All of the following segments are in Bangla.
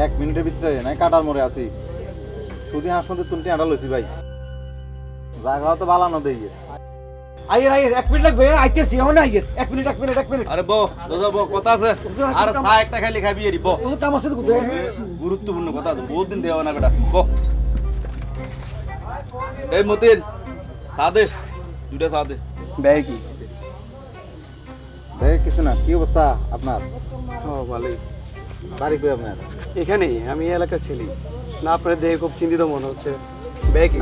1 মিনিটের ভিতরে নাই কাটার মোড়ে আছি শুধু হাসপাতালে তুলতে আড়া লইছি ভাই জায়গা তো বালানো দেই আইয়ের 1 মিনিট লাগবে আইতেছি এখন আইয়ের 1 মিনিট আরে বো দাদা বো কথা আছে আর চা একটা খাইলে খাবি এরি বো ও কাম আছে তো কোথায় গুরুত্বপূর্ণ কথা আছে বহুত দিন দেওয়া না বেটা বো এই মতিন সাদে দুটা সাদে ভাই কি ভাই কিছু না কি অবস্থা আপনার ও ভালোই বাড়ি কই আপনার এখানেই আমি এই এলাকার ছেলে না আপনার দেখে খুব চিন্তিত মনে হচ্ছে ভাই কি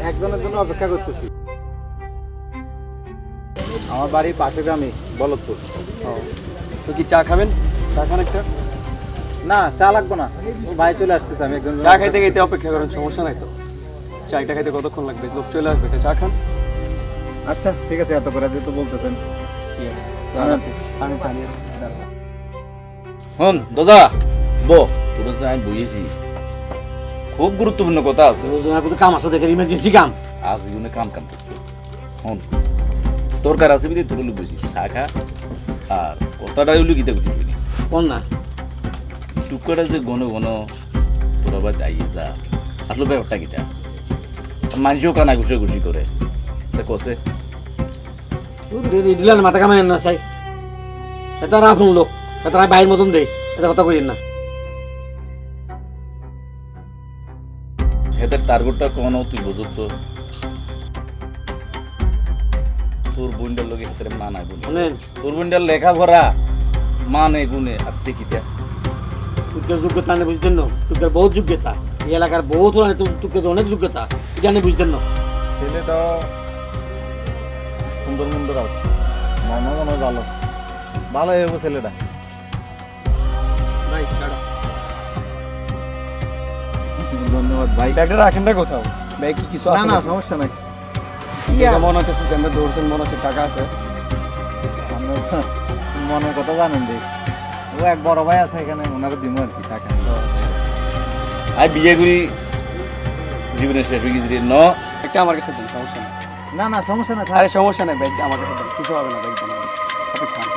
একজনের জন্য অপেক্ষা করতেছি আমার বাড়ির পাশে গ্রামে বলদপুর তো কি চা খাবেন চা খান একটা না চা লাগবে না ও ভাই চলে আসতেছে আমি একজন চা খাইতে খাইতে অপেক্ষা করেন সমস্যা নাই তো চাটা খাইতে কতক্ষণ লাগবে লোক চলে আসবে চা খান আচ্ছা ঠিক আছে এত করে যেহেতু বলতেছেন ঠিক আছে আমি জানি হন দাদা বো তোর সাথে আমি বুঝেছি খুব গুরুত্বপূর্ণ কথা আছে কাম আছে দেখেন ইমার্জেন্সি কাম আজ জীবনে কাম করতে হন তোর কার আছে বিদে তোর বুঝি চা খা আর কথাটা হইলো গীতা বুঝি কোন না টুকরা যে ঘন ঘন তোর আবার যাইয়ে যা আসলে ব্যাপারটা কিটা মানুষও কানা ঘুষি করে তা কষে দিলেন মাথা কামায় না চাই এটা না আপন লোক এটা বাইরের মতন দেই এটা কথা কইেন না এদের টার্গেটটা কোন তুই বুঝছ তোর বন্ডার লোকে হাতের মা নাই গুনে শুনেন তোর বন্ডার লেখাপড়া মা নেই গুনে আর দেখিতে তুকের যোগ্যতা নেই বুঝতেন না তুকের বহুত যোগ্যতা এই এলাকার বহুত তুকের অনেক যোগ্যতা এটা নেই বুঝতেন না ছেলেটা সুন্দর সুন্দর আছে মনে ভালো ভালো হইব ছেলেটা ভাই ছাড়া ধন্যবাদ ভাই ব্যাগটা রাখেন না কোথাও ব্যাগ কি কিছু না আছে না সমস্যা নাই মনে হচ্ছে যে আমরা দৌড়ছেন মনে হচ্ছে টাকা আছে আমরা তো মনের কথা জানেন যে ও এক বড় ভাই আছে এখানে ওনারা দিব আর কি টাকা আই বিয়ে করি জীবনের শেষ হয়ে গেছি ন একটা আমার কাছে দেন সমস্যা নেই না না সমস্যা না আরে সমস্যা নেই ব্যাগ আমার কাছে দেন কিছু হবে না ব্যাগ আমার কাছে আপনি খান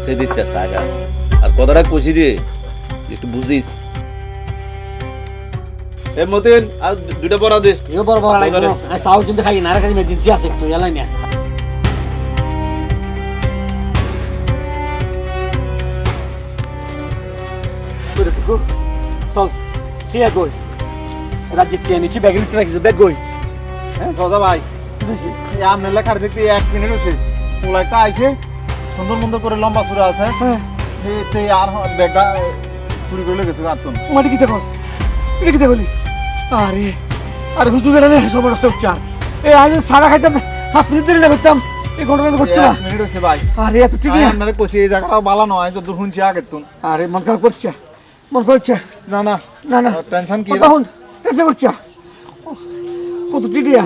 সে দিচ্ছে সাগা আর কথাটা কষি দিয়ে একটু বুঝিস এ মতিন আর দুটা পড়া দে ইও বড় বড় লাগবে না আমি সাউথ চিন্তা খাই না রাখার ইমার্জেন্সি আছে একটু এলাই না চল ঠিক আছে গই রাজ্যে কে নিচে ব্যাগের ভিতরে রাখিস ব্যাগ গই হ্যাঁ দাদা ভাই কি হয়েছে এই আপনার লেখার দেখতে 1 মিনিট হয়েছে পোলাইটা আইছে সুন্দর সুন্দর করে লম্বা সুরা আছে হ্যাঁ এই আর ব্যাগটা চুরি করে গেছে গাতন মাটি কিতে বস এটা কিতে বলি আরে আরে হুজুর গেলে সব নষ্ট হচ্ছে এই আজ সারা খাইতাম 5 মিনিট দেরি লাগতাম এই ঘটনা করতে না 1 মিনিট হয়েছে ভাই আরে এত ঠিক আমি না আপনারে কইছি এই জায়গাটা ভালো নয় যত শুনছি আগে তুন আরে মন খারাপ করছে মন করছে না না না না টেনশন কি তখন টেনশন করছে কত টিডিয়া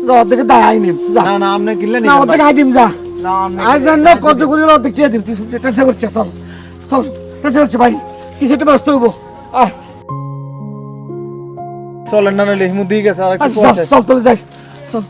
যা অর্ধেক দায় আইনি যা না না আপনি কিনলে না অর্ধেক আই দিম যা না আপনি আজ জানো কত করে অর্ধেক দিয়ে দিম তুই টেনশন করছে চল চল টেনশন করছে ভাই কিছু একটা ব্যস্ত হবো আয় চলেন না নইলে হিমু দিয়ে গেছে আর একটু চল আছে চল চলে যাই চল